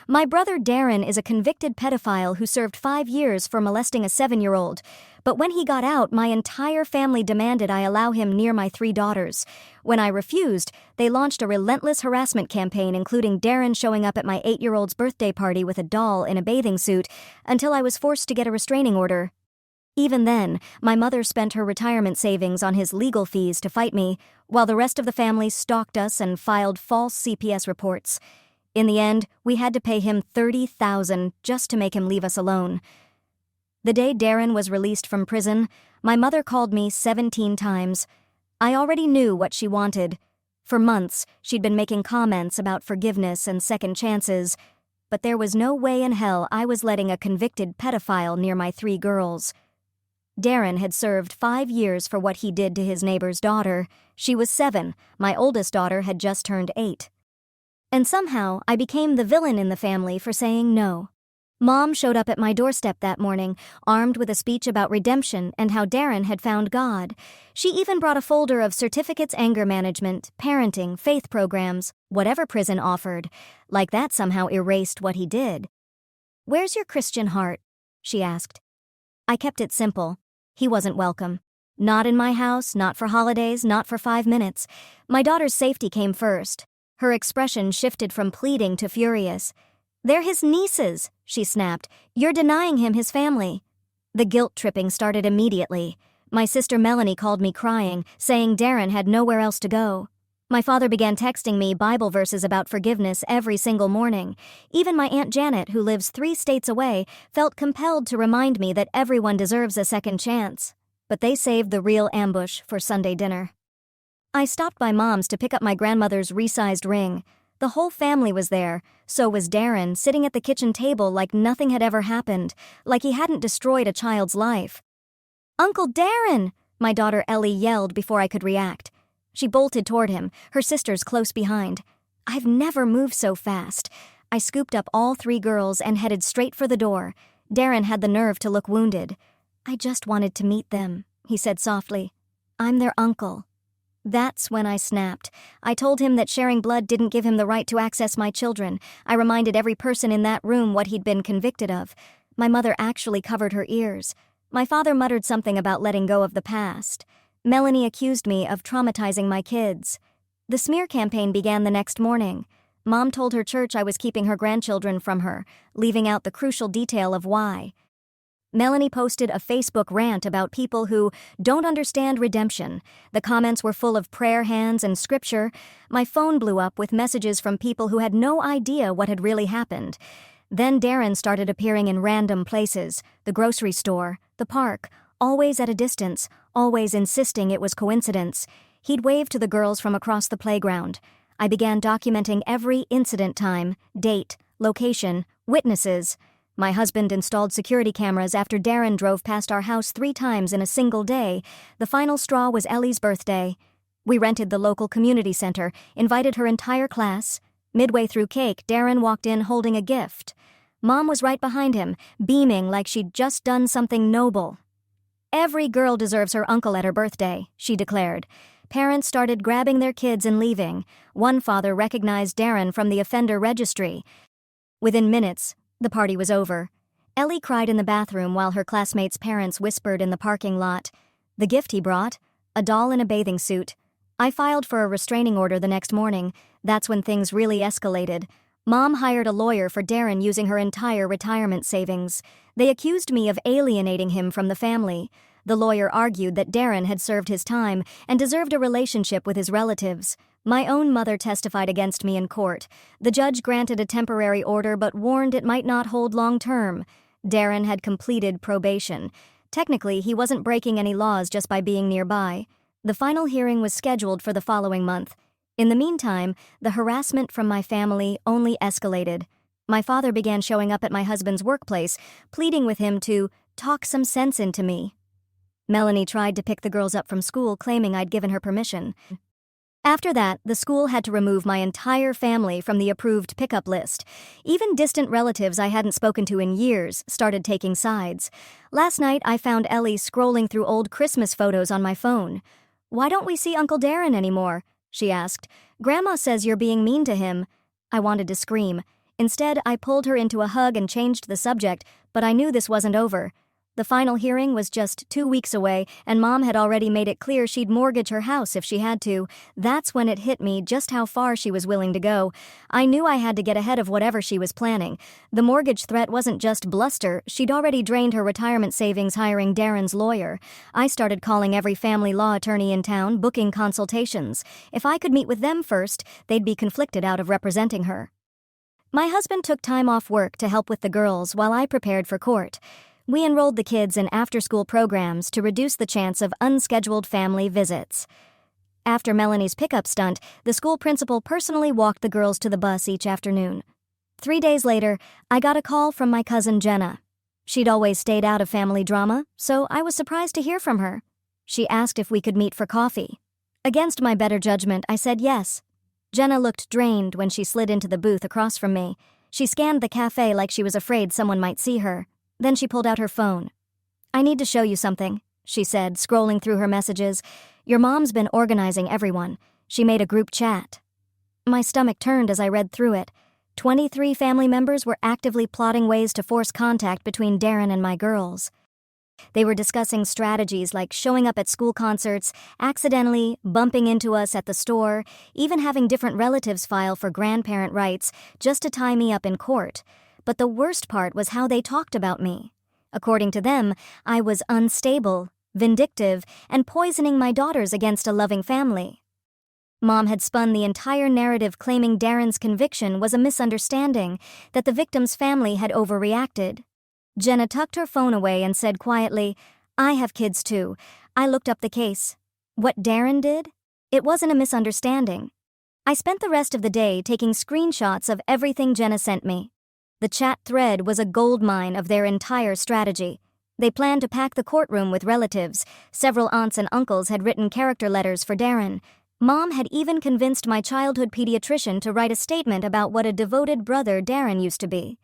My brother Darren is a convicted pedophile who served 5 years for molesting a 7-year-old. But when he got out, my entire family demanded I allow him near my 3 daughters. When I refused, they launched a relentless harassment campaign, including Darren showing up at my 8-year-old's birthday party with a doll in a bathing suit, until I was forced to get a restraining order. Even then, my mother spent her retirement savings on his legal fees to fight me, while the rest of the family stalked us and filed false CPS reports. In the end, we had to pay him $30,000 just to make him leave us alone. The day Darren was released from prison, my mother called me 17 times. I already knew what she wanted. For months, she'd been making comments about forgiveness and second chances, but there was no way in hell I was letting a convicted pedophile near my 3 girls. Darren had served 5 years for what he did to his neighbor's daughter. She was 7. My oldest daughter had just turned 8. And somehow, I became the villain in the family for saying no. Mom showed up at my doorstep that morning, armed with a speech about redemption and how Darren had found God. She even brought a folder of certificates, anger management, parenting, faith programs, whatever prison offered. Like that somehow erased what he did. "Where's your Christian heart?" she asked. I kept it simple. He wasn't welcome. Not in my house, not for holidays, not for 5 minutes. My daughter's safety came first. Her expression shifted from pleading to furious. "They're his nieces," she snapped. "You're denying him his family." The guilt tripping started immediately. My sister Melanie called me crying, saying Darren had nowhere else to go. My father began texting me Bible verses about forgiveness every single morning. Even my Aunt Janet, who lives 3 states away, felt compelled to remind me that everyone deserves a second chance. But they saved the real ambush for Sunday dinner. I stopped by Mom's to pick up my grandmother's resized ring. The whole family was there. So was Darren, sitting at the kitchen table like nothing had ever happened, like he hadn't destroyed a child's life. "Uncle Darren!" my daughter Ellie yelled before I could react. She bolted toward him, her sisters close behind. I've never moved so fast. I scooped up all 3 girls and headed straight for the door. Darren had the nerve to look wounded. "I just wanted to meet them," he said softly. "I'm their uncle." That's when I snapped. I told him that sharing blood didn't give him the right to access my children. I reminded every person in that room what he'd been convicted of. My mother actually covered her ears. My father muttered something about letting go of the past. Melanie accused me of traumatizing my kids. The smear campaign began the next morning. Mom told her church I was keeping her grandchildren from her, leaving out the crucial detail of why. Melanie posted a Facebook rant about people who don't understand redemption. The comments were full of prayer hands and scripture. My phone blew up with messages from people who had no idea what had really happened. Then Darren started appearing in random places, the grocery store, the park, always at a distance, always insisting it was coincidence. He'd wave to the girls from across the playground. I began documenting every incident time, date, location, witnesses. My husband installed security cameras after Darren drove past our house 3 times in a single day. The final straw was Ellie's birthday. We rented the local community center, invited her entire class. Midway through cake, Darren walked in holding a gift. Mom was right behind him, beaming like she'd just done something noble. "Every girl deserves her uncle at her birthday," she declared. Parents started grabbing their kids and leaving. One father recognized Darren from the offender registry. Within minutes, the party was over. Ellie cried in the bathroom while her classmates' parents whispered in the parking lot. The gift he brought? A doll in a bathing suit. I filed for a restraining order the next morning. That's when things really escalated. Mom hired a lawyer for Darren using her entire retirement savings. They accused me of alienating him from the family. The lawyer argued that Darren had served his time and deserved a relationship with his relatives. My own mother testified against me in court. The judge granted a temporary order but warned it might not hold long term. Darren had completed probation. Technically, he wasn't breaking any laws just by being nearby. The final hearing was scheduled for the following month. In the meantime, the harassment from my family only escalated. My father began showing up at my husband's workplace, pleading with him to talk some sense into me. Melanie tried to pick the girls up from school, claiming I'd given her permission. After that, the school had to remove my entire family from the approved pickup list. Even distant relatives I hadn't spoken to in years started taking sides. Last night, I found Ellie scrolling through old Christmas photos on my phone. "Why don't we see Uncle Darren anymore?" she asked. "Grandma says you're being mean to him." I wanted to scream. Instead, I pulled her into a hug and changed the subject, but I knew this wasn't over. The final hearing was just 2 weeks away, and Mom had already made it clear she'd mortgage her house if she had to. That's when it hit me just how far she was willing to go. I knew I had to get ahead of whatever she was planning. The mortgage threat wasn't just bluster. She'd already drained her retirement savings hiring Darren's lawyer. I started calling every family law attorney in town, booking consultations. If I could meet with them first, they'd be conflicted out of representing her. My husband took time off work to help with the girls while I prepared for court. We enrolled the kids in after-school programs to reduce the chance of unscheduled family visits. After Melanie's pickup stunt, the school principal personally walked the girls to the bus each afternoon. 3 days later, I got a call from my cousin Jenna. She'd always stayed out of family drama, so I was surprised to hear from her. She asked if we could meet for coffee. Against my better judgment, I said yes. Jenna looked drained when she slid into the booth across from me. She scanned the cafe like she was afraid someone might see her. Then she pulled out her phone. "I need to show you something," she said, scrolling through her messages. "Your mom's been organizing everyone. She made a group chat." My stomach turned as I read through it. 23 family members were actively plotting ways to force contact between Darren and my girls. They were discussing strategies like showing up at school concerts, accidentally bumping into us at the store, even having different relatives file for grandparent rights just to tie me up in court. But the worst part was how they talked about me. According to them, I was unstable, vindictive, and poisoning my daughters against a loving family. Mom had spun the entire narrative claiming Darren's conviction was a misunderstanding, that the victim's family had overreacted. Jenna tucked her phone away and said quietly, "I have kids too. I looked up the case. What Darren did? It wasn't a misunderstanding." I spent the rest of the day taking screenshots of everything Jenna sent me. The chat thread was a goldmine of their entire strategy. They planned to pack the courtroom with relatives. Several aunts and uncles had written character letters for Darren. Mom had even convinced my childhood pediatrician to write a statement about what a devoted brother Darren used to be.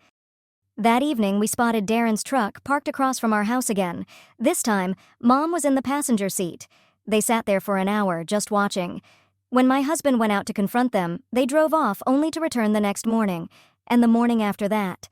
That evening, we spotted Darren's truck parked across from our house again. This time, Mom was in the passenger seat. They sat there for an hour, just watching. When my husband went out to confront them, they drove off only to return the next morning, and the morning after that.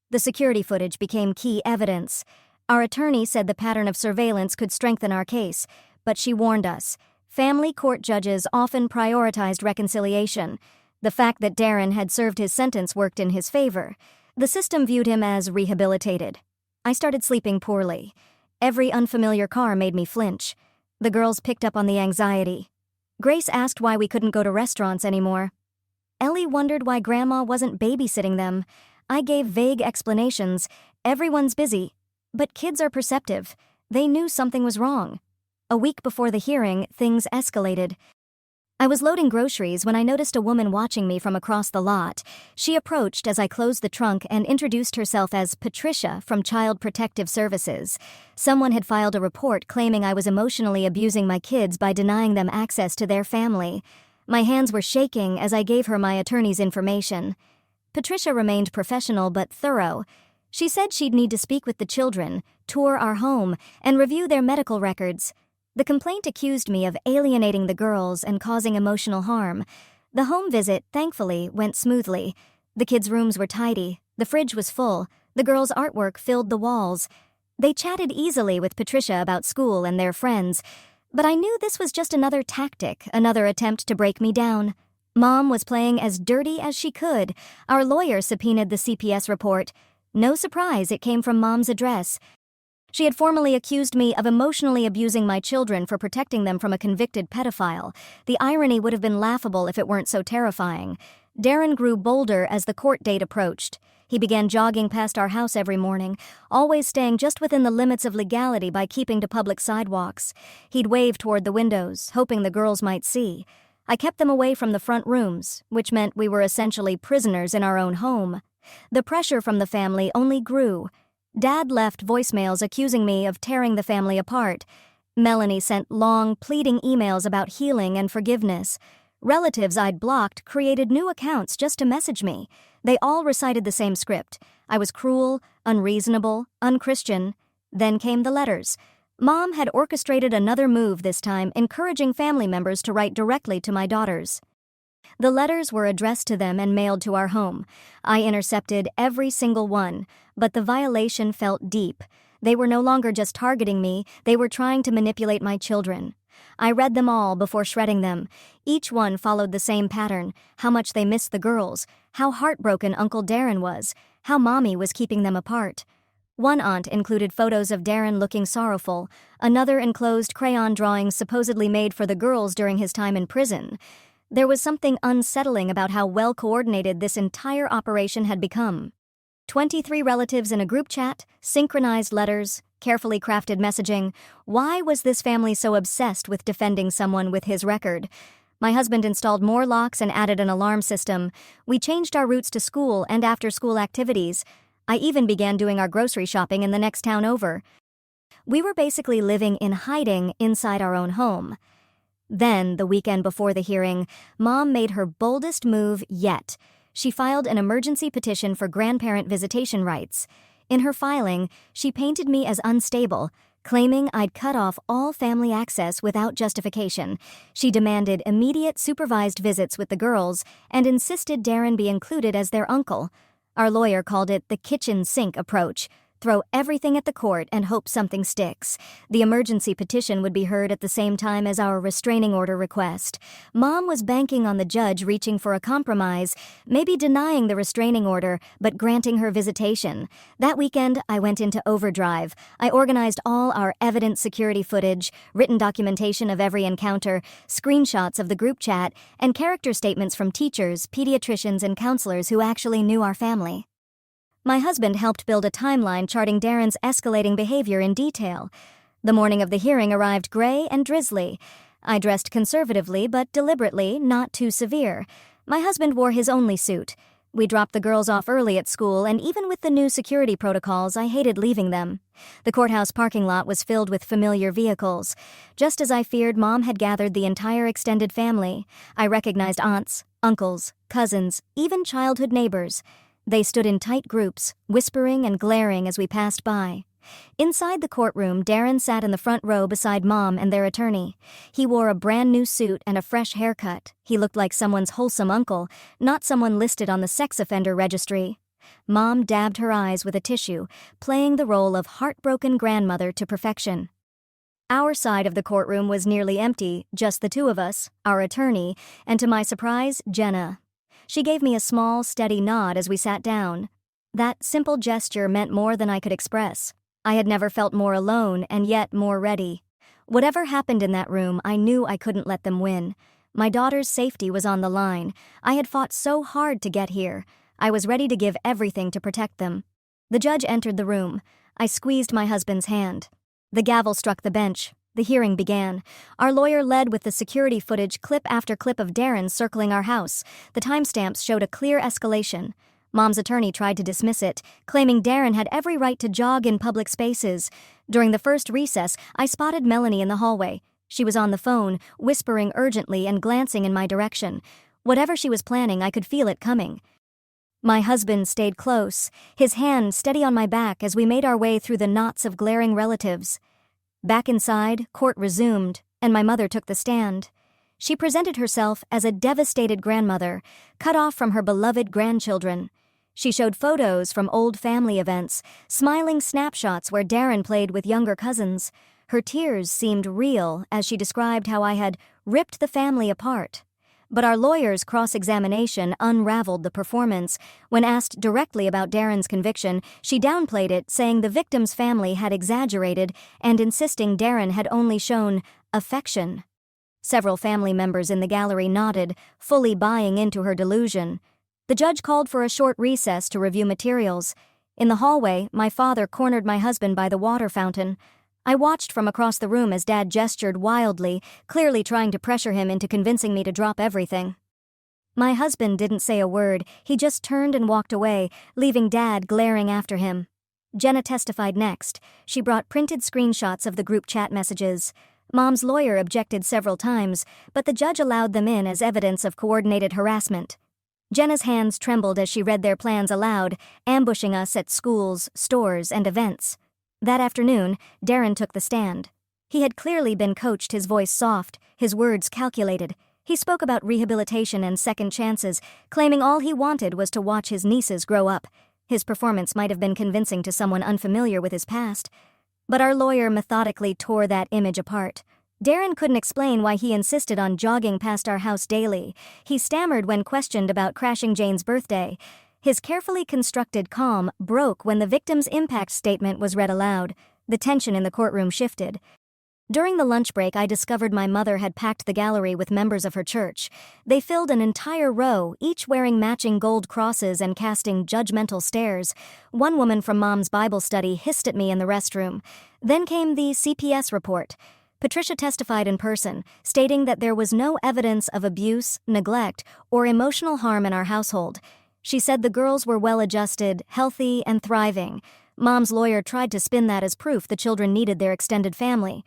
The security footage became key evidence. Our attorney said the pattern of surveillance could strengthen our case, but she warned us. Family court judges often prioritized reconciliation. The fact that Darren had served his sentence worked in his favor. The system viewed him as rehabilitated. I started sleeping poorly. Every unfamiliar car made me flinch. The girls picked up on the anxiety. Grace asked why we couldn't go to restaurants anymore. Ellie wondered why Grandma wasn't babysitting them. I gave vague explanations. Everyone's busy. But kids are perceptive. They knew something was wrong. A week before the hearing, things escalated. I was loading groceries when I noticed a woman watching me from across the lot. She approached as I closed the trunk and introduced herself as Patricia from Child Protective Services. Someone had filed a report claiming I was emotionally abusing my kids by denying them access to their family. My hands were shaking as I gave her my attorney's information. Patricia remained professional but thorough. She said she'd need to speak with the children, tour our home, and review their medical records. The complaint accused me of alienating the girls and causing emotional harm. The home visit, thankfully, went smoothly. The kids' rooms were tidy, the fridge was full, the girls' artwork filled the walls. They chatted easily with Patricia about school and their friends, but I knew this was just another tactic, another attempt to break me down. Mom was playing as dirty as she could. Our lawyer subpoenaed the CPS report. No surprise, it came from Mom's address. She had formally accused me of emotionally abusing my children for protecting them from a convicted pedophile. The irony would have been laughable if it weren't so terrifying. Darren grew bolder as the court date approached. He began jogging past our house every morning, always staying just within the limits of legality by keeping to public sidewalks. He'd wave toward the windows, hoping the girls might see. I kept them away from the front rooms, which meant we were essentially prisoners in our own home. The pressure from the family only grew. Dad left voicemails accusing me of tearing the family apart. Melanie sent long, pleading emails about healing and forgiveness. Relatives I'd blocked created new accounts just to message me. They all recited the same script. I was cruel, unreasonable, unchristian. Then came the letters. Mom had orchestrated another move this time, encouraging family members to write directly to my daughters. The letters were addressed to them and mailed to our home. I intercepted every single one, but the violation felt deep. They were no longer just targeting me, they were trying to manipulate my children. I read them all before shredding them. Each one followed the same pattern: how much they missed the girls, how heartbroken Uncle Darren was, how Mommy was keeping them apart. One aunt included photos of Darren looking sorrowful, another enclosed crayon drawings supposedly made for the girls during his time in prison. There was something unsettling about how well coordinated this entire operation had become. 23 relatives in a group chat, synchronized letters, carefully crafted messaging. Why was this family so obsessed with defending someone with his record? My husband installed more locks and added an alarm system. We changed our routes to school and after-school activities. I even began doing our grocery shopping in the next town over. We were basically living in hiding inside our own home. Then, the weekend before the hearing, Mom made her boldest move yet. She filed an emergency petition for grandparent visitation rights. In her filing, she painted me as unstable, claiming I'd cut off all family access without justification. She demanded immediate supervised visits with the girls and insisted Darren be included as their uncle. Our lawyer called it the kitchen sink approach. Throw everything at the court and hope something sticks. The emergency petition would be heard at the same time as our restraining order request. Mom was banking on the judge reaching for a compromise, maybe denying the restraining order, but granting her visitation. That weekend, I went into overdrive. I organized all our evidence security footage, written documentation of every encounter, screenshots of the group chat, and character statements from teachers, pediatricians, and counselors who actually knew our family. My husband helped build a timeline charting Darren's escalating behavior in detail. The morning of the hearing arrived gray and drizzly. I dressed conservatively but deliberately, not too severe. My husband wore his only suit. We dropped the girls off early at school, and even with the new security protocols, I hated leaving them. The courthouse parking lot was filled with familiar vehicles. Just as I feared, Mom had gathered the entire extended family. I recognized aunts, uncles, cousins, even childhood neighbors. They stood in tight groups, whispering and glaring as we passed by. Inside the courtroom, Darren sat in the front row beside Mom and their attorney. He wore a brand new suit and a fresh haircut. He looked like someone's wholesome uncle, not someone listed on the sex offender registry. Mom dabbed her eyes with a tissue, playing the role of heartbroken grandmother to perfection. Our side of the courtroom was nearly empty, just the two of us, our attorney, and to my surprise, Jenna. She gave me a small, steady nod as we sat down. That simple gesture meant more than I could express. I had never felt more alone and yet more ready. Whatever happened in that room, I knew I couldn't let them win. My daughter's safety was on the line. I had fought so hard to get here. I was ready to give everything to protect them. The judge entered the room. I squeezed my husband's hand. The gavel struck the bench. The hearing began. Our lawyer led with the security footage, clip after clip of Darren circling our house. The timestamps showed a clear escalation. Mom's attorney tried to dismiss it, claiming Darren had every right to jog in public spaces. During the first recess, I spotted Melanie in the hallway. She was on the phone, whispering urgently and glancing in my direction. Whatever she was planning, I could feel it coming. My husband stayed close, his hand steady on my back as we made our way through the knots of glaring relatives. Back inside, court resumed, and my mother took the stand. She presented herself as a devastated grandmother, cut off from her beloved grandchildren. She showed photos from old family events, smiling snapshots where Darren played with younger cousins. Her tears seemed real as she described how I had ripped the family apart. But our lawyer's cross-examination unraveled the performance. When asked directly about Darren's conviction, she downplayed it, saying the victim's family had exaggerated and insisting Darren had only shown affection. Several family members in the gallery nodded, fully buying into her delusion. The judge called for a short recess to review materials. In the hallway, my father cornered my husband by the water fountain. I watched from across the room as Dad gestured wildly, clearly trying to pressure him into convincing me to drop everything. My husband didn't say a word. He just turned and walked away, leaving Dad glaring after him. Jenna testified next. She brought printed screenshots of the group chat messages. Mom's lawyer objected several times, but the judge allowed them in as evidence of coordinated harassment. Jenna's hands trembled as she read their plans aloud, ambushing us at schools, stores, and events. That afternoon, Darren took the stand. He had clearly been coached, his voice soft, his words calculated. He spoke about rehabilitation and second chances, claiming all he wanted was to watch his nieces grow up. His performance might have been convincing to someone unfamiliar with his past, but our lawyer methodically tore that image apart. Darren couldn't explain why he insisted on jogging past our house daily. He stammered when questioned about crashing Jane's birthday. His carefully constructed calm broke when the victim's impact statement was read aloud. The tension in the courtroom shifted. During the lunch break, I discovered my mother had packed the gallery with members of her church. They filled an entire row, each wearing matching gold crosses and casting judgmental stares. One woman from Mom's Bible study hissed at me in the restroom. Then came the CPS report. Patricia testified in person, stating that there was no evidence of abuse, neglect, or emotional harm in our household. She said the girls were well-adjusted, healthy, and thriving. Mom's lawyer tried to spin that as proof the children needed their extended family.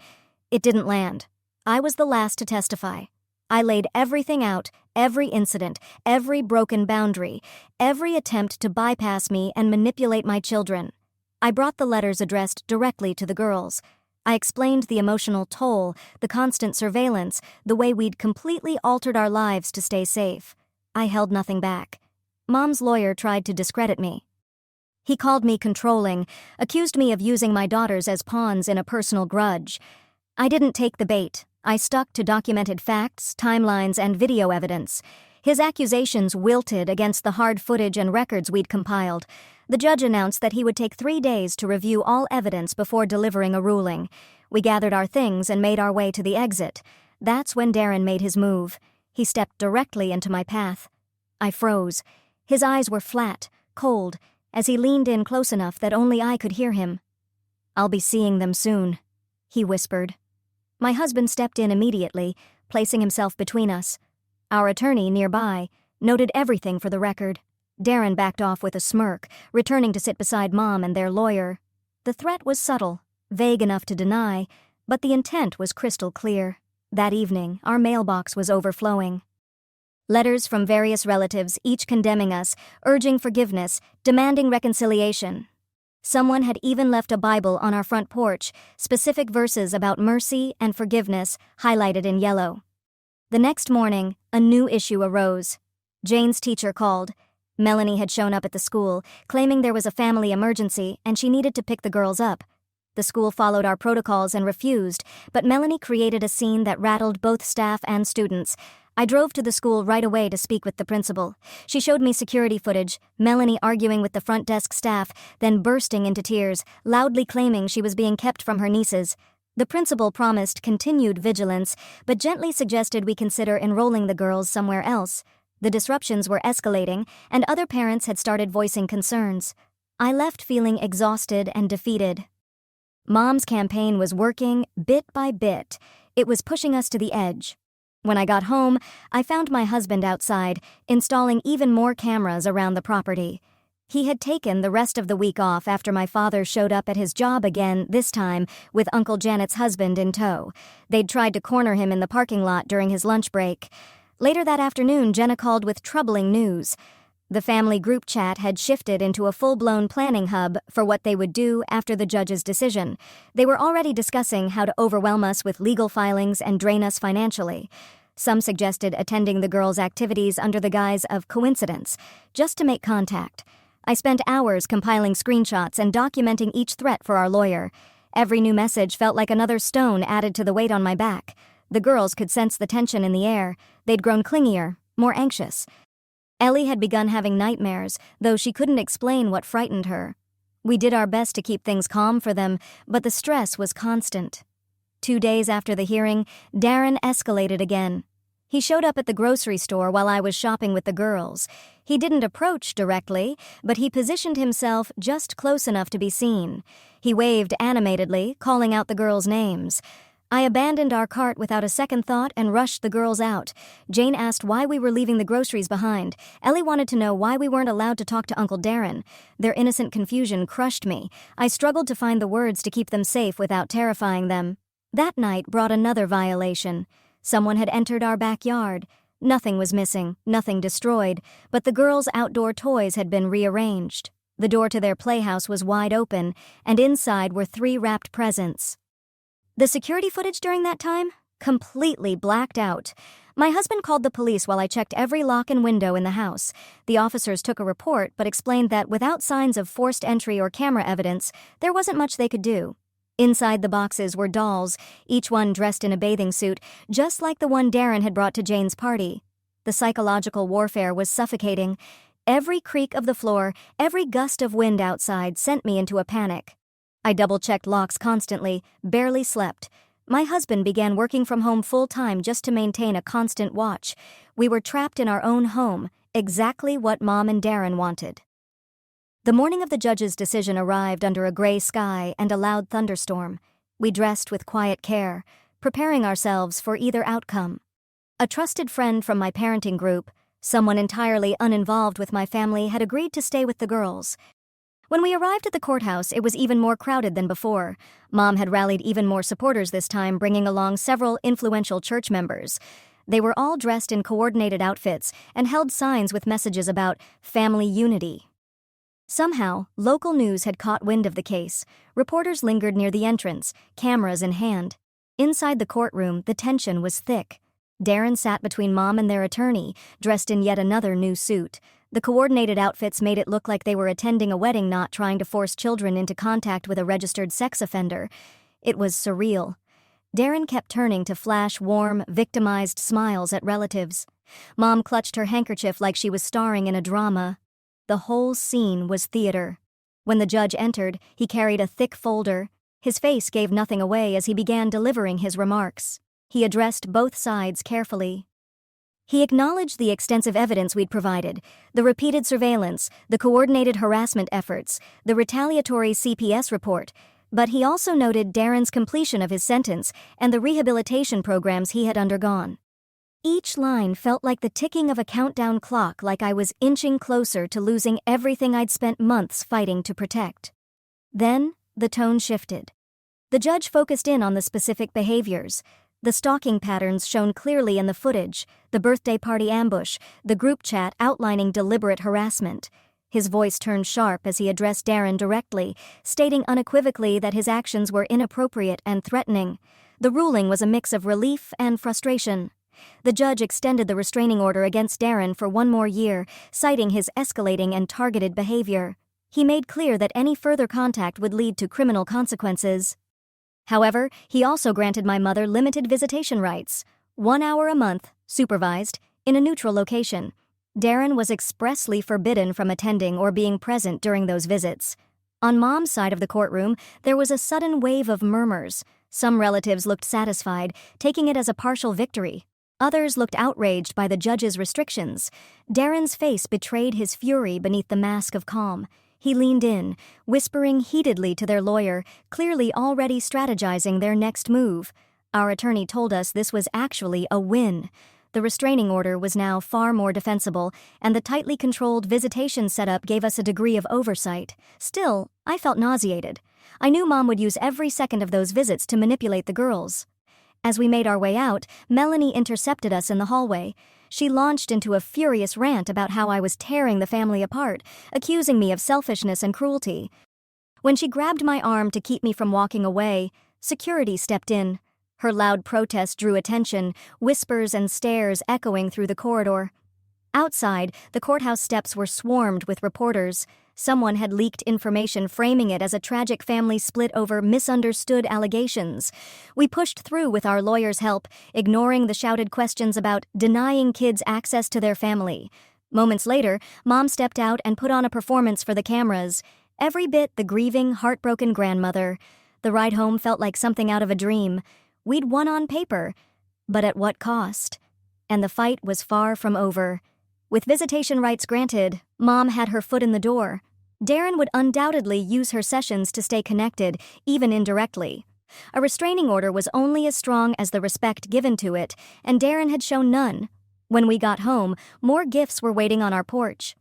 It didn't land. I was the last to testify. I laid everything out, every incident, every broken boundary, every attempt to bypass me and manipulate my children. I brought the letters addressed directly to the girls. I explained the emotional toll, the constant surveillance, the way we'd completely altered our lives to stay safe. I held nothing back. Mom's lawyer tried to discredit me. He called me controlling, accused me of using my daughters as pawns in a personal grudge. I didn't take the bait. I stuck to documented facts, timelines, and video evidence. His accusations wilted against the hard footage and records we'd compiled. The judge announced that he would take 3 days to review all evidence before delivering a ruling. We gathered our things and made our way to the exit. That's when Darren made his move. He stepped directly into my path. I froze. His eyes were flat, cold, as he leaned in close enough that only I could hear him. "I'll be seeing them soon," he whispered. My husband stepped in immediately, placing himself between us. Our attorney, nearby, noted everything for the record. Darren backed off with a smirk, returning to sit beside Mom and their lawyer. The threat was subtle, vague enough to deny, but the intent was crystal clear. That evening, our mailbox was overflowing. Letters from various relatives, each condemning us, urging forgiveness, demanding reconciliation. Someone had even left a Bible on our front porch, specific verses about mercy and forgiveness highlighted in yellow. The next morning, a new issue arose. Jane's teacher called. Melanie had shown up at the school, claiming there was a family emergency and she needed to pick the girls up. The school followed our protocols and refused, but Melanie created a scene that rattled both staff and students. I drove to the school right away to speak with the principal. She showed me security footage, Melanie arguing with the front desk staff, then bursting into tears, loudly claiming she was being kept from her nieces. The principal promised continued vigilance, but gently suggested we consider enrolling the girls somewhere else. The disruptions were escalating, and other parents had started voicing concerns. I left feeling exhausted and defeated. Mom's campaign was working bit by bit. It was pushing us to the edge. When I got home, I found my husband outside, installing even more cameras around the property. He had taken the rest of the week off after my father showed up at his job again, this time with Uncle Janet's husband in tow. They'd tried to corner him in the parking lot during his lunch break. Later that afternoon, Jenna called with troubling news. The family group chat had shifted into a full-blown planning hub for what they would do after the judge's decision. They were already discussing how to overwhelm us with legal filings and drain us financially. Some suggested attending the girls' activities under the guise of coincidence, just to make contact. I spent hours compiling screenshots and documenting each threat for our lawyer. Every new message felt like another stone added to the weight on my back. The girls could sense the tension in the air. They'd grown clingier, more anxious. Ellie had begun having nightmares, though she couldn't explain what frightened her. We did our best to keep things calm for them, but the stress was constant. 2 days after the hearing, Darren escalated again. He showed up at the grocery store while I was shopping with the girls. He didn't approach directly, but he positioned himself just close enough to be seen. He waved animatedly, calling out the girls' names. I abandoned our cart without a second thought and rushed the girls out. Jane asked why we were leaving the groceries behind. Ellie wanted to know why we weren't allowed to talk to Uncle Darren. Their innocent confusion crushed me. I struggled to find the words to keep them safe without terrifying them. That night brought another violation. Someone had entered our backyard. Nothing was missing, nothing destroyed, but the girls' outdoor toys had been rearranged. The door to their playhouse was wide open, and inside were 3 wrapped presents. The security footage during that time? Completely blacked out. My husband called the police while I checked every lock and window in the house. The officers took a report but explained that without signs of forced entry or camera evidence, there wasn't much they could do. Inside the boxes were dolls, each one dressed in a bathing suit, just like the one Darren had brought to Jane's party. The psychological warfare was suffocating. Every creak of the floor, every gust of wind outside sent me into a panic. I double-checked locks constantly, barely slept. My husband began working from home full-time just to maintain a constant watch. We were trapped in our own home, exactly what Mom and Darren wanted. The morning of the judge's decision arrived under a gray sky and a loud thunderstorm. We dressed with quiet care, preparing ourselves for either outcome. A trusted friend from my parenting group, someone entirely uninvolved with my family, had agreed to stay with the girls. When we arrived at the courthouse, it was even more crowded than before. Mom had rallied even more supporters this time, bringing along several influential church members. They were all dressed in coordinated outfits and held signs with messages about family unity. Somehow, local news had caught wind of the case. Reporters lingered near the entrance, cameras in hand. Inside the courtroom, the tension was thick. Darren sat between Mom and their attorney, dressed in yet another new suit. The coordinated outfits made it look like they were attending a wedding, not trying to force children into contact with a registered sex offender. It was surreal. Darren kept turning to flash warm, victimized smiles at relatives. Mom clutched her handkerchief like she was starring in a drama. The whole scene was theater. When the judge entered, he carried a thick folder. His face gave nothing away as he began delivering his remarks. He addressed both sides carefully. He acknowledged the extensive evidence we'd provided, the repeated surveillance, the coordinated harassment efforts, the retaliatory CPS report, but he also noted Darren's completion of his sentence and the rehabilitation programs he had undergone. Each line felt like the ticking of a countdown clock, like I was inching closer to losing everything I'd spent months fighting to protect. Then, the tone shifted. The judge focused in on the specific behaviors. The stalking patterns shown clearly in the footage, the birthday party ambush, the group chat outlining deliberate harassment. His voice turned sharp as he addressed Darren directly, stating unequivocally that his actions were inappropriate and threatening. The ruling was a mix of relief and frustration. The judge extended the restraining order against Darren for 1 more year, citing his escalating and targeted behavior. He made clear that any further contact would lead to criminal consequences. However, he also granted my mother limited visitation rights, 1 hour a month, supervised, in a neutral location. Darren was expressly forbidden from attending or being present during those visits. On Mom's side of the courtroom, there was a sudden wave of murmurs. Some relatives looked satisfied, taking it as a partial victory. Others looked outraged by the judge's restrictions. Darren's face betrayed his fury beneath the mask of calm. He leaned in, whispering heatedly to their lawyer, clearly already strategizing their next move. Our attorney told us this was actually a win. The restraining order was now far more defensible, and the tightly controlled visitation setup gave us a degree of oversight. Still, I felt nauseated. I knew Mom would use every second of those visits to manipulate the girls. As we made our way out, Melanie intercepted us in the hallway. She launched into a furious rant about how I was tearing the family apart, accusing me of selfishness and cruelty. When she grabbed my arm to keep me from walking away, security stepped in. Her loud protest drew attention, whispers and stares echoing through the corridor. Outside, the courthouse steps were swarmed with reporters. Someone had leaked information framing it as a tragic family split over misunderstood allegations. We pushed through with our lawyer's help, ignoring the shouted questions about denying kids access to their family. Moments later, Mom stepped out and put on a performance for the cameras. Every bit the grieving, heartbroken grandmother. The ride home felt like something out of a dream. We'd won on paper, but at what cost? And the fight was far from over. With visitation rights granted, Mom had her foot in the door. Darren would undoubtedly use her sessions to stay connected, even indirectly. A restraining order was only as strong as the respect given to it, and Darren had shown none. When we got home, more gifts were waiting on our porch.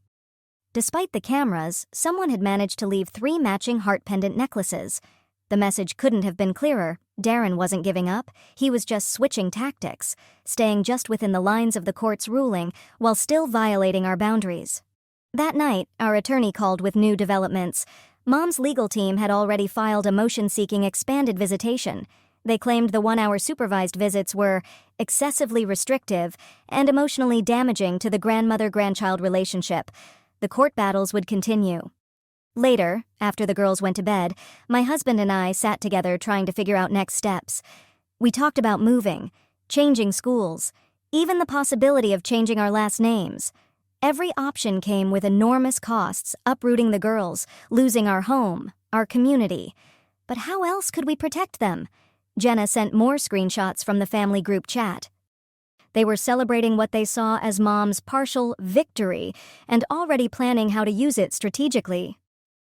Despite the cameras, someone had managed to leave 3 matching heart pendant necklaces. The message couldn't have been clearer. Darren wasn't giving up, he was just switching tactics, staying just within the lines of the court's ruling while still violating our boundaries. That night, our attorney called with new developments. Mom's legal team had already filed a motion seeking expanded visitation. They claimed the 1-hour supervised visits were excessively restrictive and emotionally damaging to the grandmother-grandchild relationship. The court battles would continue. Later, after the girls went to bed, my husband and I sat together trying to figure out next steps. We talked about moving, changing schools, even the possibility of changing our last names. Every option came with enormous costs, uprooting the girls, losing our home, our community. But how else could we protect them? Jenna sent more screenshots from the family group chat. They were celebrating what they saw as Mom's partial victory and already planning how to use it strategically.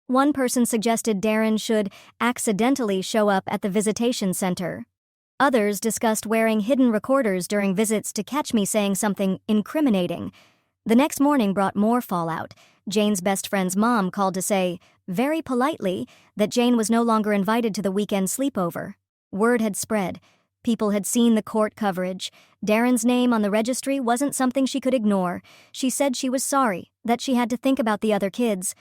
One person suggested Darren should accidentally show up at the visitation center. Others discussed wearing hidden recorders during visits to catch me saying something incriminating. The next morning brought more fallout. Jane's best friend's mom called to say, very politely, that Jane was no longer invited to the weekend sleepover. Word had spread. People had seen the court coverage. Darren's name on the registry wasn't something she could ignore. She said she was sorry, that she had to think about the other kids.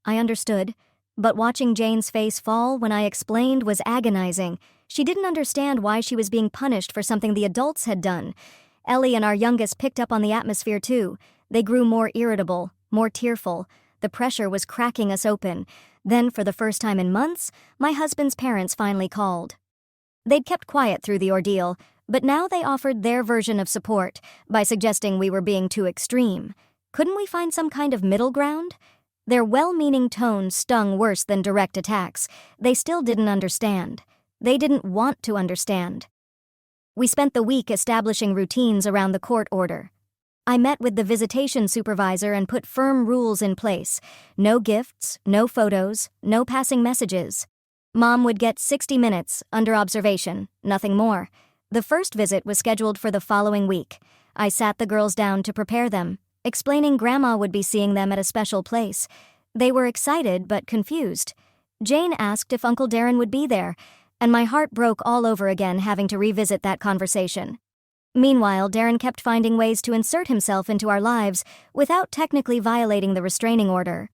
I understood, but watching Jane's face fall when I explained was agonizing. She didn't understand why she was being punished for something the adults had done. Ellie and our youngest picked up on the atmosphere too. They grew more irritable, more tearful. The pressure was cracking us open. Then, for the first time in months, my husband's parents finally called. They'd kept quiet through the ordeal, but now they offered their version of support by suggesting we were being too extreme. Couldn't we find some kind of middle ground? Their well-meaning tone stung worse than direct attacks. They still didn't understand. They didn't want to understand. We spent the week establishing routines around the court order. I met with the visitation supervisor and put firm rules in place. No gifts, no photos, no passing messages. Mom would get 60 minutes under observation, nothing more. The first visit was scheduled for the following week. I sat the girls down to prepare them, explaining Grandma would be seeing them at a special place. They were excited but confused. Jane asked if Uncle Darren would be there, and my heart broke all over again having to revisit that conversation. Meanwhile, Darren kept finding ways to insert himself into our lives without technically violating the restraining order.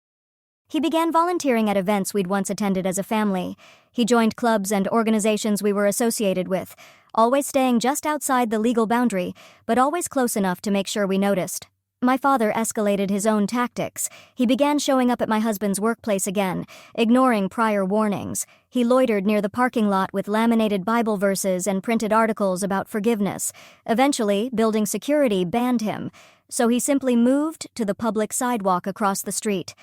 He began volunteering at events we'd once attended as a family. He joined clubs and organizations we were associated with, always staying just outside the legal boundary, but always close enough to make sure we noticed. My father escalated his own tactics. He began showing up at my husband's workplace again, ignoring prior warnings. He loitered near the parking lot with laminated Bible verses and printed articles about forgiveness. Eventually, building security banned him, so he simply moved to the public sidewalk across the street.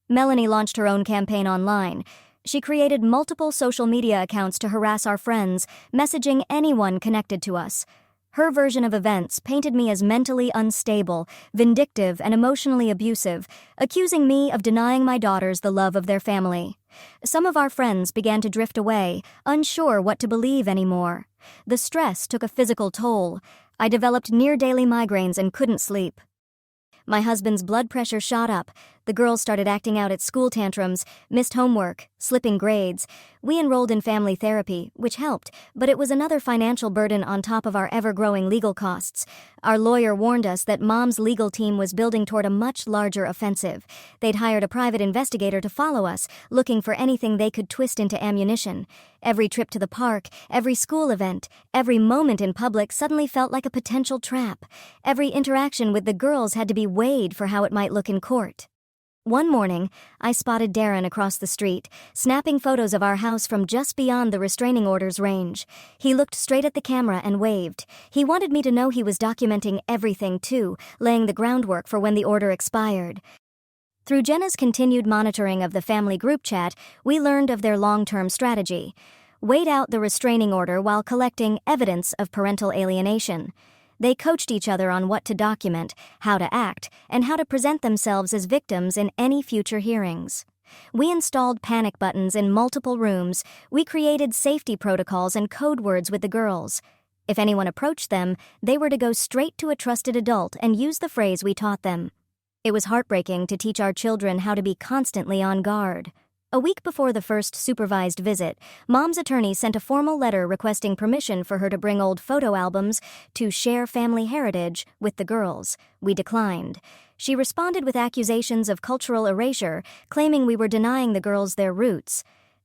Melanie launched her own campaign online. She created multiple social media accounts to harass our friends, messaging anyone connected to us. Her version of events painted me as mentally unstable, vindictive, and emotionally abusive, accusing me of denying my daughters the love of their family. Some of our friends began to drift away, unsure what to believe anymore. The stress took a physical toll. I developed near-daily migraines and couldn't sleep. My husband's blood pressure shot up. The girls started acting out at school tantrums, missed homework, slipping grades. We enrolled in family therapy, which helped, but it was another financial burden on top of our ever-growing legal costs. Our lawyer warned us that Mom's legal team was building toward a much larger offensive. They'd hired a private investigator to follow us, looking for anything they could twist into ammunition. Every trip to the park, every school event, every moment in public suddenly felt like a potential trap. Every interaction with the girls had to be weighed for how it might look in court. One morning, I spotted Darren across the street, snapping photos of our house from just beyond the restraining order's range. He looked straight at the camera and waved. He wanted me to know he was documenting everything too, laying the groundwork for when the order expired. Through Jenna's continued monitoring of the family group chat, we learned of their long-term strategy. Wait out the restraining order while collecting evidence of parental alienation. They coached each other on what to document, how to act, and how to present themselves as victims in any future hearings. We installed panic buttons in multiple rooms. We created safety protocols and code words with the girls. If anyone approached them, they were to go straight to a trusted adult and use the phrase we taught them. It was heartbreaking to teach our children how to be constantly on guard. A week before the first supervised visit, Mom's attorney sent a formal letter requesting permission for her to bring old photo albums to share family heritage with the girls. We declined. She responded with accusations of cultural erasure, claiming we were denying the girls their roots.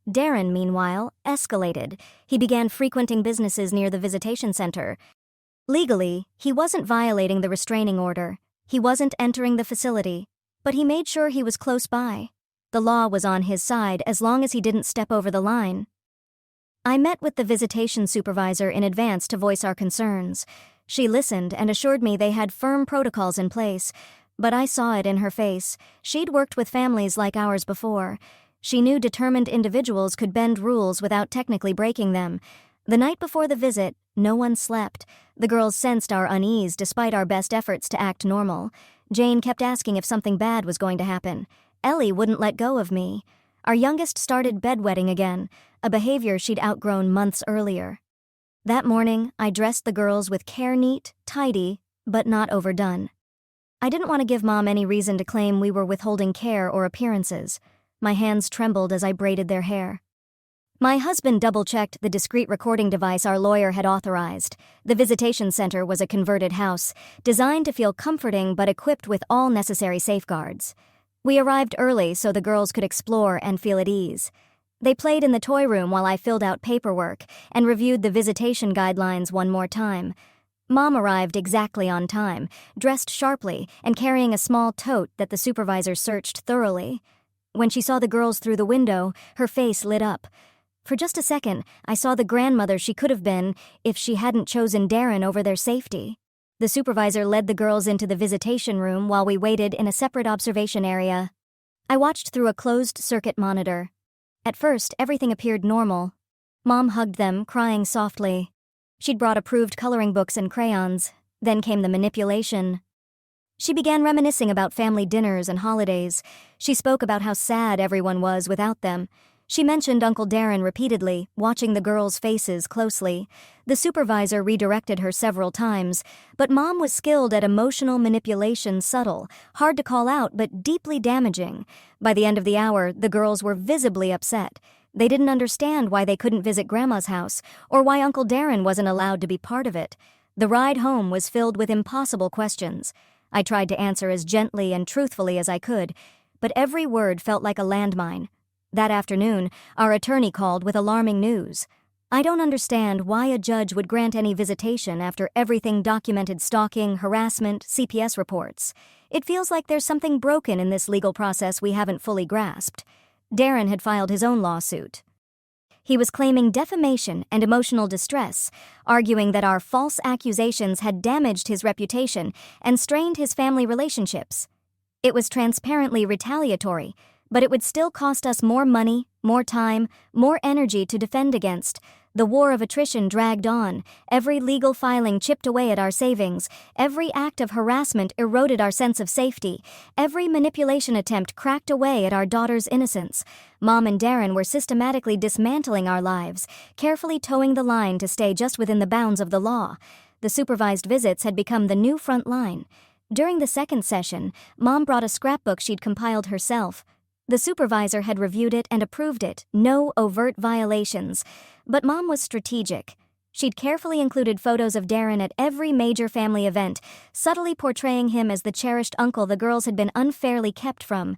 Darren, meanwhile, escalated. He began frequenting businesses near the visitation center. Legally, he wasn't violating the restraining order. He wasn't entering the facility, but he made sure he was close by. The law was on his side as long as he didn't step over the line. I met with the visitation supervisor in advance to voice our concerns. She listened and assured me they had firm protocols in place, but I saw it in her face. She'd worked with families like ours before. She knew determined individuals could bend rules without technically breaking them. The night before the visit, no one slept. The girls sensed our unease despite our best efforts to act normal. Jane kept asking if something bad was going to happen. Ellie wouldn't let go of me. Our youngest started bedwetting again, a behavior she'd outgrown months earlier. That morning, I dressed the girls with care, neat, tidy, but not overdone. I didn't want to give Mom any reason to claim we were withholding care or appearances. My hands trembled as I braided their hair. My husband double-checked the discreet recording device our lawyer had authorized. The visitation center was a converted house, designed to feel comforting but equipped with all necessary safeguards. We arrived early so the girls could explore and feel at ease. They played in the toy room while I filled out paperwork and reviewed the visitation guidelines one more time. Mom arrived exactly on time, dressed sharply and carrying a small tote that the supervisor searched thoroughly. When she saw the girls through the window, her face lit up. For just a second, I saw the grandmother she could have been if she hadn't chosen Darren over their safety. The supervisor led the girls into the visitation room while we waited in a separate observation area. I watched through a closed-circuit monitor. At first, everything appeared normal. Mom hugged them, crying softly. She'd brought approved coloring books and crayons. Then came the manipulation. She began reminiscing about family dinners and holidays. She spoke about how sad everyone was without them. She mentioned Uncle Darren repeatedly, watching the girls' faces closely. The supervisor redirected her several times, but Mom was skilled at emotional manipulation, subtle, hard to call out but deeply damaging. By the end of the hour, the girls were visibly upset. They didn't understand why they couldn't visit Grandma's house, or why Uncle Darren wasn't allowed to be part of it. The ride home was filled with impossible questions. I tried to answer as gently and truthfully as I could, but every word felt like a landmine. That afternoon, our attorney called with alarming news. I don't understand why a judge would grant any visitation after everything documented stalking, harassment, CPS reports. It feels like there's something broken in this legal process we haven't fully grasped. Darren had filed his own lawsuit. He was claiming defamation and emotional distress, arguing that our false accusations had damaged his reputation and strained his family relationships. It was transparently retaliatory, but it would still cost us more money, more time, more energy to defend against. The war of attrition dragged on. Every legal filing chipped away at our savings. Every act of harassment eroded our sense of safety. Every manipulation attempt cracked away at our daughter's innocence. Mom and Darren were systematically dismantling our lives, carefully towing the line to stay just within the bounds of the law. The supervised visits had become the new front line. During the second session, Mom brought a scrapbook she'd compiled herself. The supervisor had reviewed it and approved it, no overt violations. But Mom was strategic. She'd carefully included photos of Darren at every major family event, subtly portraying him as the cherished uncle the girls had been unfairly kept from.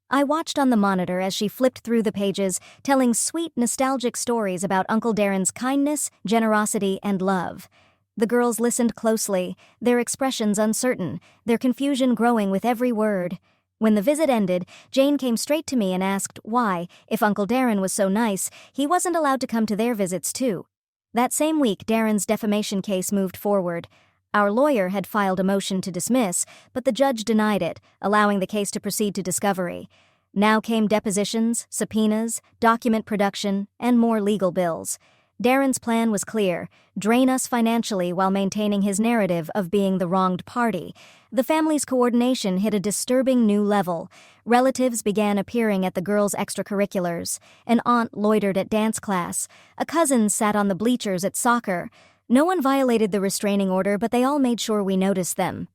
I watched on the monitor as she flipped through the pages, telling sweet, nostalgic stories about Uncle Darren's kindness, generosity, and love. The girls listened closely, their expressions uncertain, their confusion growing with every word. When the visit ended, Jane came straight to me and asked why, if Uncle Darren was so nice, he wasn't allowed to come to their visits too. That same week, Darren's defamation case moved forward. Our lawyer had filed a motion to dismiss, but the judge denied it, allowing the case to proceed to discovery. Now came depositions, subpoenas, document production, and more legal bills. Darren's plan was clear: drain us financially while maintaining his narrative of being the wronged party. The family's coordination hit a disturbing new level. Relatives began appearing at the girls' extracurriculars. An aunt loitered at dance class. A cousin sat on the bleachers at soccer. No one violated the restraining order, but they all made sure we noticed them.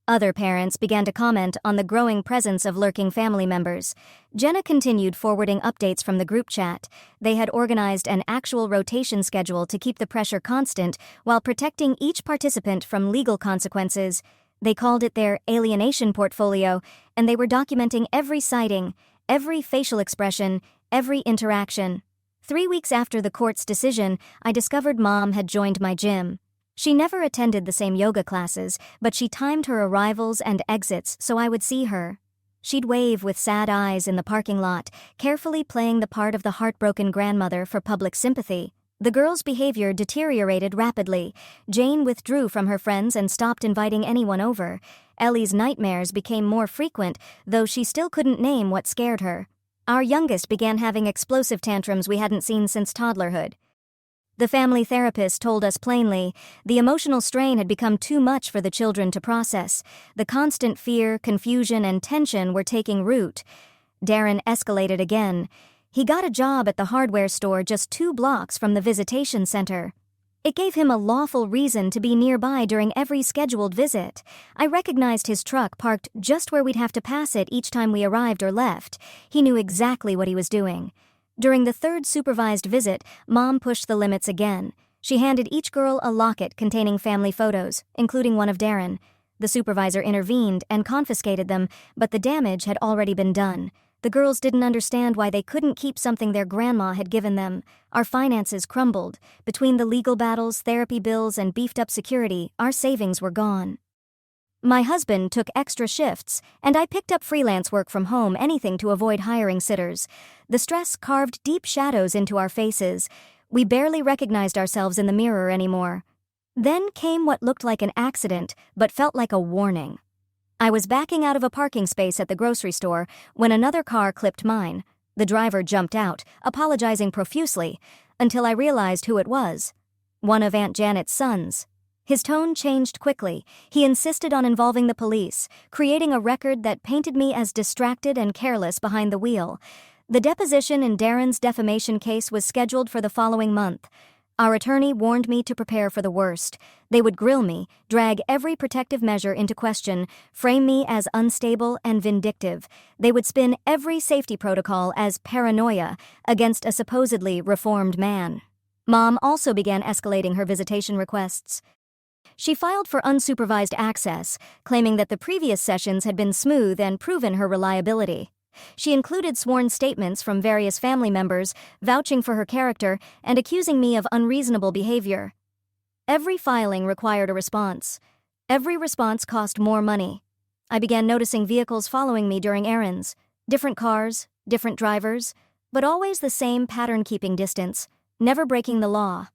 Other parents began to comment on the growing presence of lurking family members. Jenna continued forwarding updates from the group chat. They had organized an actual rotation schedule to keep the pressure constant while protecting each participant from legal consequences. They called it their alienation portfolio, and they were documenting every sighting, every facial expression, every interaction. 3 weeks after the court's decision, I discovered Mom had joined my gym. She never attended the same yoga classes, but she timed her arrivals and exits so I would see her. She'd wave with sad eyes in the parking lot, carefully playing the part of the heartbroken grandmother for public sympathy. The girl's behavior deteriorated rapidly. Jane withdrew from her friends and stopped inviting anyone over. Ellie's nightmares became more frequent, though she still couldn't name what scared her. Our youngest began having explosive tantrums we hadn't seen since toddlerhood. The family therapist told us plainly, the emotional strain had become too much for the children to process. The constant fear, confusion, and tension were taking root. Darren escalated again. He got a job at the hardware store just 2 blocks from the visitation center. It gave him a lawful reason to be nearby during every scheduled visit. I recognized his truck parked just where we'd have to pass it each time we arrived or left. He knew exactly what he was doing. During the 3rd supervised visit, Mom pushed the limits again. She handed each girl a locket containing family photos, including one of Darren. The supervisor intervened and confiscated them, but the damage had already been done. The girls didn't understand why they couldn't keep something their grandma had given them. Our finances crumbled. Between the legal battles, therapy bills, and beefed-up security, our savings were gone. My husband took extra shifts, and I picked up freelance work from home, anything to avoid hiring sitters. The stress carved deep shadows into our faces. We barely recognized ourselves in the mirror anymore. Then came what looked like an accident, but felt like a warning. I was backing out of a parking space at the grocery store when another car clipped mine. The driver jumped out, apologizing profusely, until I realized who it was. One of Aunt Janet's sons. His tone changed quickly. He insisted on involving the police, creating a record that painted me as distracted and careless behind the wheel. The deposition in Darren's defamation case was scheduled for the following month. Our attorney warned me to prepare for the worst. They would grill me, drag every protective measure into question, frame me as unstable and vindictive. They would spin every safety protocol as paranoia against a supposedly reformed man. Mom also began escalating her visitation requests. She filed for unsupervised access, claiming that the previous sessions had been smooth and proven her reliability. She included sworn statements from various family members, vouching for her character and accusing me of unreasonable behavior. Every filing required a response. Every response cost more money. I began noticing vehicles following me during errands. Different cars, different drivers, but always the same pattern-keeping distance, never breaking the law.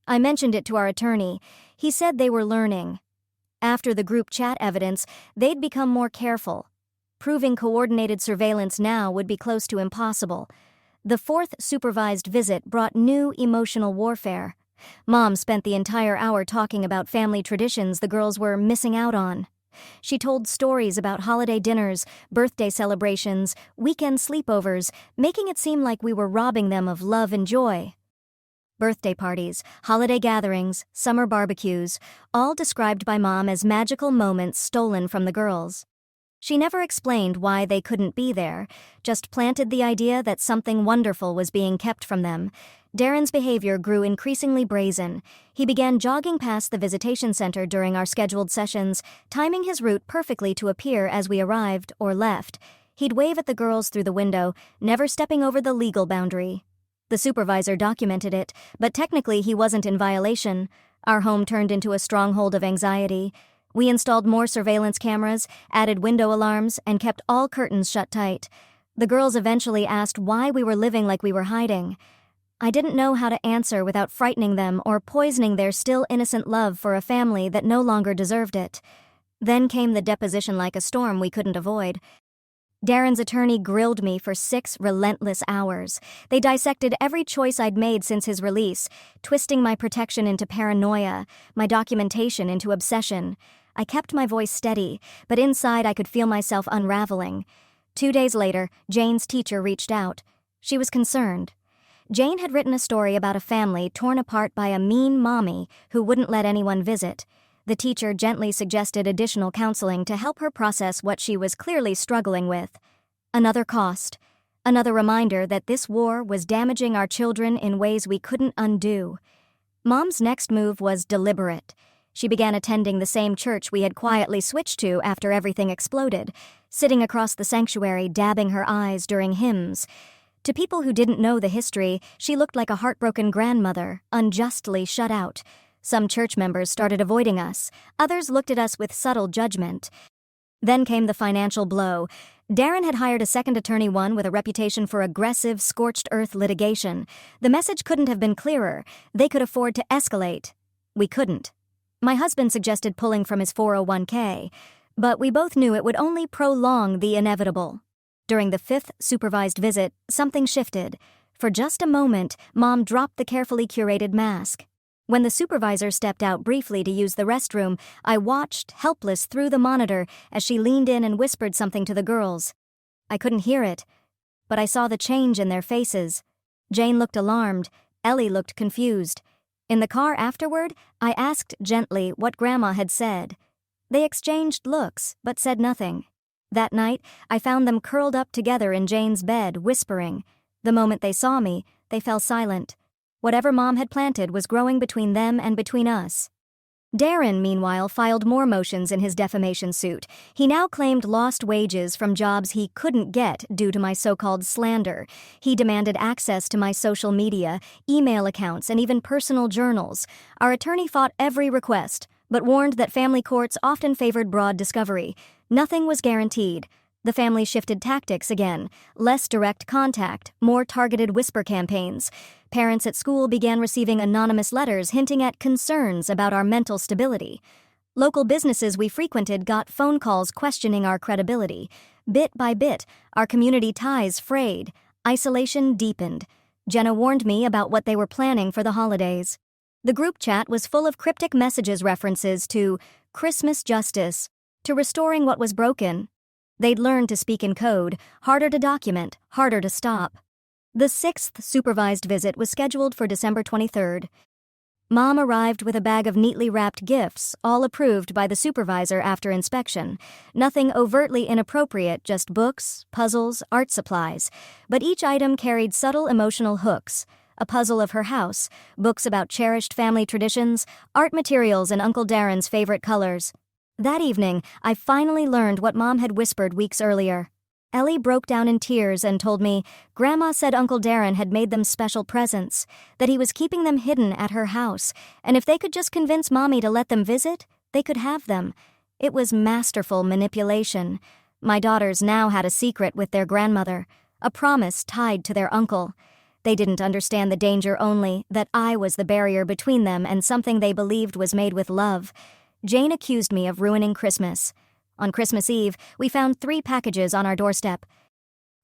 I mentioned it to our attorney. He said they were learning. After the group chat evidence, they'd become more careful. Proving coordinated surveillance now would be close to impossible. The 4th supervised visit brought new emotional warfare. Mom spent the entire hour talking about family traditions the girls were missing out on. She told stories about holiday dinners, birthday celebrations, weekend sleepovers, making it seem like we were robbing them of love and joy. Birthday parties, holiday gatherings, summer barbecues, all described by Mom as magical moments stolen from the girls. She never explained why they couldn't be there, just planted the idea that something wonderful was being kept from them. Darren's behavior grew increasingly brazen. He began jogging past the visitation center during our scheduled sessions, timing his route perfectly to appear as we arrived or left. He'd wave at the girls through the window, never stepping over the legal boundary. The supervisor documented it, but technically he wasn't in violation. Our home turned into a stronghold of anxiety. We installed more surveillance cameras, added window alarms, and kept all curtains shut tight. The girls eventually asked why we were living like we were hiding. I didn't know how to answer without frightening them or poisoning their still innocent love for a family that no longer deserved it. Then came the deposition like a storm we couldn't avoid. Darren's attorney grilled me for 6 relentless hours. They dissected every choice I'd made since his release, twisting my protection into paranoia, my documentation into obsession. I kept my voice steady, but inside I could feel myself unraveling. 2 days later, Jane's teacher reached out. She was concerned. Jane had written a story about a family torn apart by a mean mommy who wouldn't let anyone visit. The teacher gently suggested additional counseling to help her process what she was clearly struggling with. Another cost. Another reminder that this war was damaging our children in ways we couldn't undo. Mom's next move was deliberate. She began attending the same church we had quietly switched to after everything exploded, sitting across the sanctuary dabbing her eyes during hymns. To people who didn't know the history, she looked like a heartbroken grandmother, unjustly shut out. Some church members started avoiding us. Others looked at us with subtle judgment. Then came the financial blow. Darren had hired a second attorney, one with a reputation for aggressive, scorched-earth litigation. The message couldn't have been clearer. They could afford to escalate. We couldn't. My husband suggested pulling from his 401k, but we both knew it would only prolong the inevitable. During the 5th supervised visit, something shifted. For just a moment, Mom dropped the carefully curated mask. When the supervisor stepped out briefly to use the restroom, I watched, helpless, through the monitor as she leaned in and whispered something to the girls. I couldn't hear it, but I saw the change in their faces. Jane looked alarmed. Ellie looked confused. In the car afterward, I asked gently what Grandma had said. They exchanged looks, but said nothing. That night, I found them curled up together in Jane's bed, whispering. The moment they saw me, they fell silent. Whatever Mom had planted was growing between them and between us. Darren, meanwhile, filed more motions in his defamation suit. He now claimed lost wages from jobs he couldn't get due to my so-called slander. He demanded access to my social media, email accounts, and even personal journals. Our attorney fought every request, but warned that family courts often favored broad discovery. Nothing was guaranteed. The family shifted tactics again. Less direct contact, more targeted whisper campaigns. Parents at school began receiving anonymous letters hinting at concerns about our mental stability. Local businesses we frequented got phone calls questioning our credibility. Bit by bit, our community ties frayed. Isolation deepened. Jenna warned me about what they were planning for the holidays. The group chat was full of cryptic messages, references to Christmas justice, to restoring what was broken. They'd learned to speak in code, harder to document, harder to stop. The 6th supervised visit was scheduled for December 23rd. Mom arrived with a bag of neatly wrapped gifts, all approved by the supervisor after inspection. Nothing overtly inappropriate, just books, puzzles, art supplies. But each item carried subtle emotional hooks. A puzzle of her house, books about cherished family traditions, art materials in Uncle Darren's favorite colors. That evening, I finally learned what Mom had whispered weeks earlier. Ellie broke down in tears and told me Grandma said Uncle Darren had made them special presents, that he was keeping them hidden at her house, and if they could just convince Mommy to let them visit, they could have them. It was masterful manipulation. My daughters now had a secret with their grandmother, a promise tied to their uncle. They didn't understand the danger only, that I was the barrier between them and something they believed was made with love. Jane accused me of ruining Christmas. On Christmas Eve, we found 3 packages on our doorstep.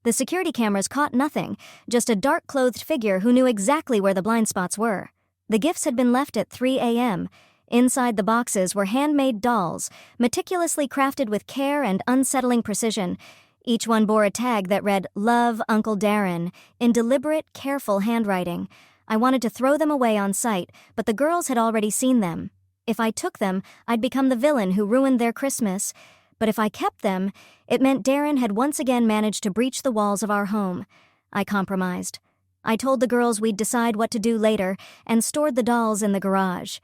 The security cameras caught nothing, just a dark-clothed figure who knew exactly where the blind spots were. The gifts had been left at 3 a.m. Inside the boxes were handmade dolls, meticulously crafted with care and unsettling precision. Each one bore a tag that read, "Love, Uncle Darren," in deliberate, careful handwriting. I wanted to throw them away on sight, but the girls had already seen them. If I took them, I'd become the villain who ruined their Christmas. But if I kept them, it meant Darren had once again managed to breach the walls of our home. I compromised. I told the girls we'd decide what to do later and stored the dolls in the garage.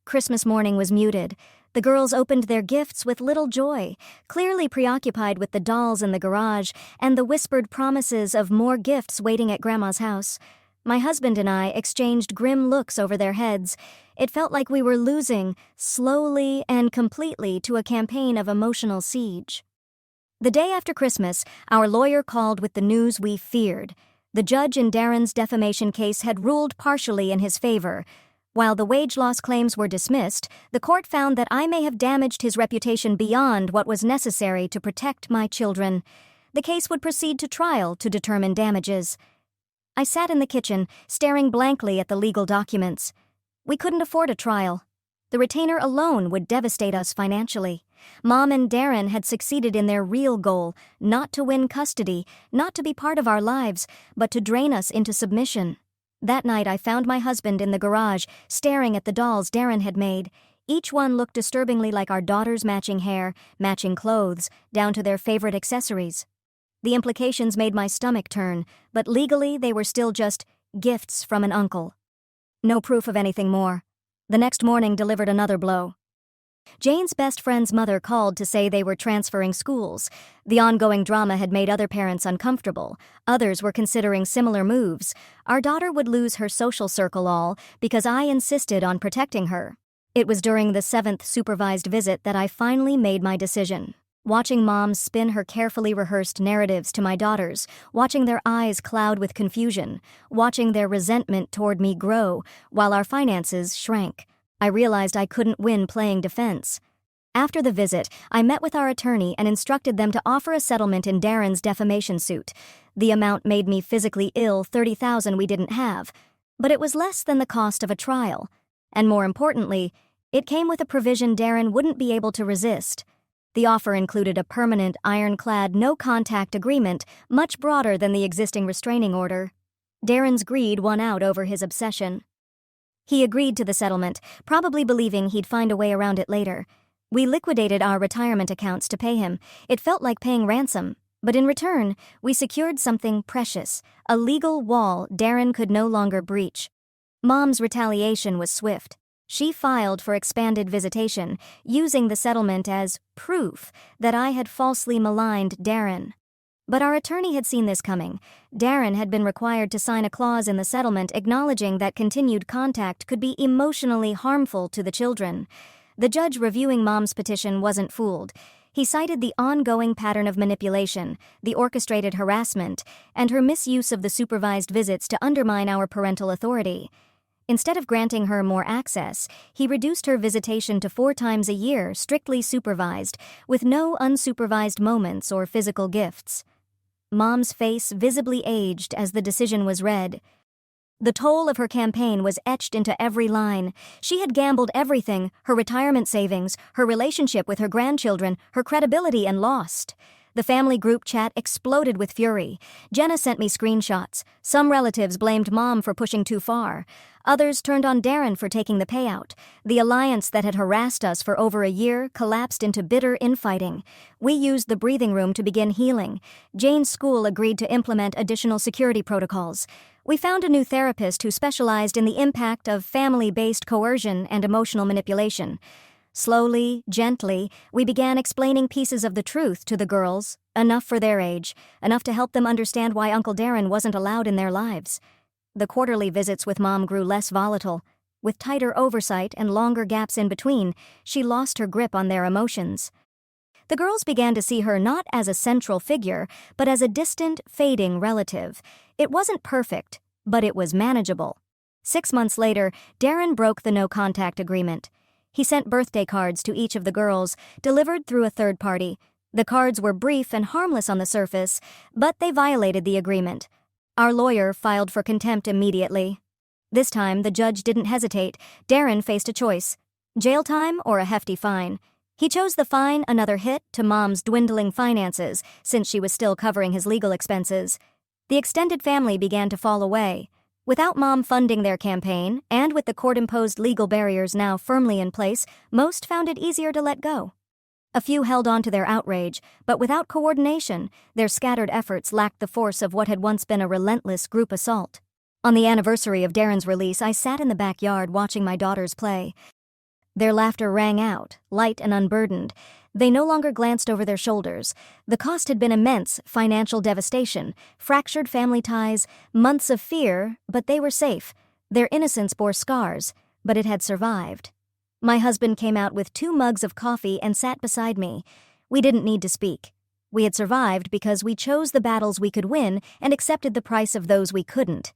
Christmas morning was muted. The girls opened their gifts with little joy, clearly preoccupied with the dolls in the garage and the whispered promises of more gifts waiting at Grandma's house. My husband and I exchanged grim looks over their heads. It felt like we were losing, slowly and completely, to a campaign of emotional siege. The day after Christmas, our lawyer called with the news we feared. The judge in Darren's defamation case had ruled partially in his favor. While the wage loss claims were dismissed, the court found that I may have damaged his reputation beyond what was necessary to protect my children. The case would proceed to trial to determine damages. I sat in the kitchen, staring blankly at the legal documents. We couldn't afford a trial. The retainer alone would devastate us financially. Mom and Darren had succeeded in their real goal, not to win custody, not to be part of our lives, but to drain us into submission. That night I found my husband in the garage, staring at the dolls Darren had made. Each one looked disturbingly like our daughters' matching hair, matching clothes, down to their favorite accessories. The implications made my stomach turn, but legally they were still just gifts from an uncle. No proof of anything more. The next morning delivered another blow. Jane's best friend's mother called to say they were transferring schools. The ongoing drama had made other parents uncomfortable. Others were considering similar moves. Our daughter would lose her social circle all because I insisted on protecting her. It was during the 7th supervised visit that I finally made my decision. Watching Mom spin her carefully rehearsed narratives to my daughters, watching their eyes cloud with confusion, watching their resentment toward me grow while our finances shrank, I realized I couldn't win playing defense. After the visit, I met with our attorney and instructed them to offer a settlement in Darren's defamation suit. The amount made me physically ill, $30,000 we didn't have, but it was less than the cost of a trial. And more importantly, it came with a provision Darren wouldn't be able to resist. The offer included a permanent, ironclad, no-contact agreement, much broader than the existing restraining order. Darren's greed won out over his obsession. He agreed to the settlement, probably believing he'd find a way around it later. We liquidated our retirement accounts to pay him. It felt like paying ransom, but in return, we secured something precious, a legal wall Darren could no longer breach. Mom's retaliation was swift. She filed for expanded visitation, using the settlement as proof that I had falsely maligned Darren. But our attorney had seen this coming. Darren had been required to sign a clause in the settlement acknowledging that continued contact could be emotionally harmful to the children. The judge reviewing Mom's petition wasn't fooled. He cited the ongoing pattern of manipulation, the orchestrated harassment, and her misuse of the supervised visits to undermine our parental authority. Instead of granting her more access, he reduced her visitation to 4 times a year, strictly supervised, with no unsupervised moments or physical gifts. Mom's face visibly aged as the decision was read. The toll of her campaign was etched into every line. She had gambled everything, her retirement savings, her relationship with her grandchildren, her credibility, and lost. The family group chat exploded with fury. Jenna sent me screenshots. Some relatives blamed Mom for pushing too far. Others turned on Darren for taking the payout. The alliance that had harassed us for over a year collapsed into bitter infighting. We used the breathing room to begin healing. Jane's school agreed to implement additional security protocols. We found a new therapist who specialized in the impact of family-based coercion and emotional manipulation. Slowly, gently, we began explaining pieces of the truth to the girls, enough for their age, enough to help them understand why Uncle Darren wasn't allowed in their lives. The quarterly visits with Mom grew less volatile. With tighter oversight and longer gaps in between, she lost her grip on their emotions. The girls began to see her not as a central figure, but as a distant, fading relative. It wasn't perfect, but it was manageable. 6 months later, Darren broke the no-contact agreement. He sent birthday cards to each of the girls, delivered through a third party. The cards were brief and harmless on the surface, but they violated the agreement. Our lawyer filed for contempt immediately. This time, the judge didn't hesitate. Darren faced a choice: jail time or a hefty fine. He chose the fine, another hit to Mom's dwindling finances, since she was still covering his legal expenses. The extended family began to fall away. Without Mom funding their campaign, and with the court-imposed legal barriers now firmly in place, most found it easier to let go. A few held on to their outrage, but without coordination, their scattered efforts lacked the force of what had once been a relentless group assault. On the anniversary of Darren's release, I sat in the backyard watching my daughters play. Their laughter rang out, light and unburdened. They no longer glanced over their shoulders. The cost had been immense: financial devastation, fractured family ties, months of fear, but they were safe. Their innocence bore scars, but it had survived. My husband came out with 2 mugs of coffee and sat beside me. We didn't need to speak. We had survived because we chose the battles we could win and accepted the price of those we couldn't.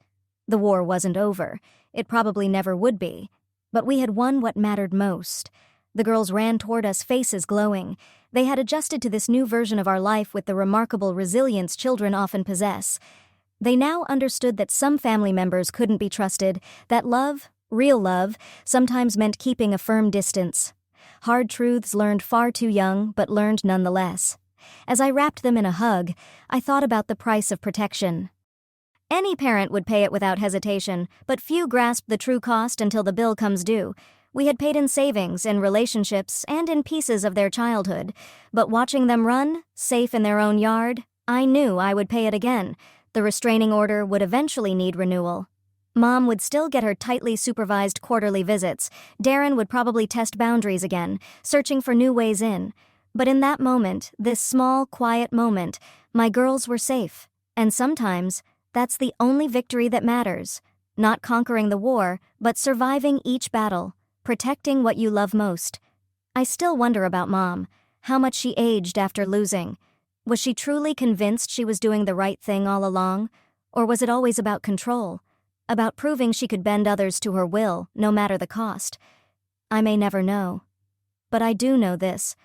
The war wasn't over. It probably never would be. But we had won what mattered most. The girls ran toward us, faces glowing. They had adjusted to this new version of our life with the remarkable resilience children often possess. They now understood that some family members couldn't be trusted, that love, real love, sometimes meant keeping a firm distance. Hard truths learned far too young, but learned nonetheless. As I wrapped them in a hug, I thought about the price of protection. Any parent would pay it without hesitation, but few grasp the true cost until the bill comes due. We had paid in savings, in relationships, and in pieces of their childhood. But watching them run, safe in their own yard, I knew I would pay it again. The restraining order would eventually need renewal. Mom would still get her tightly supervised quarterly visits. Darren would probably test boundaries again, searching for new ways in. But in that moment, this small, quiet moment, my girls were safe. And sometimes, that's the only victory that matters. Not conquering the war, but surviving each battle, protecting what you love most. I still wonder about Mom, how much she aged after losing. Was she truly convinced she was doing the right thing all along? Or was it always about control? About proving she could bend others to her will, no matter the cost? I may never know. But I do know this.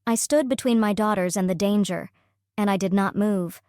I stood between my daughters and the danger, and I did not move.